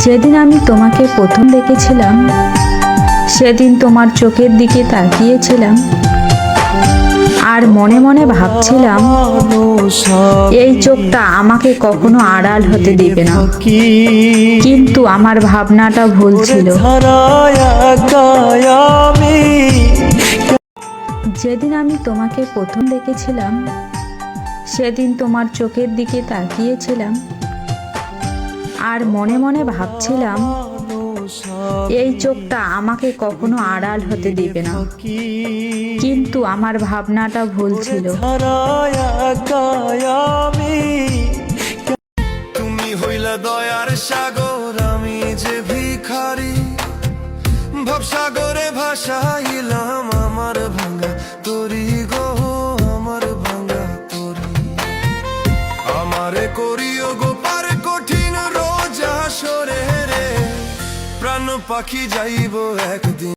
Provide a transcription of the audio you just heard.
যেদিন আমি তোমাকে প্রথম দেখেছিলাম সেদিন তোমার চোখের দিকে তাকিয়েছিলাম আর মনে মনে ভাবছিলাম এই চোখটা আমাকে কখনো আড়াল হতে দিবে না, কিন্তু আমার ভাবনাটা ভুল ছিল। যেদিন আমি তোমাকে প্রথম দেখেছিলাম সেদিন তোমার চোখের দিকে তাকিয়েছিলাম আর মনে মনে ভাবছিলাম এই চোখটা আমাকে কখনো আড়াল হতে দিবে না, কিন্তু আমার ভাবনাটা ভুল ছিল। তুমি হইলা দয়ার সাগর, আমি যে ভিখারি, ভবসাগরে ভাসাইলাম আমার ভাঙা তরি গো, আমার ভাঙা তরি। আমারে করিও গো পার কঠিন রোজা সরে রে, প্রাণ পাখি যাইব একদিন।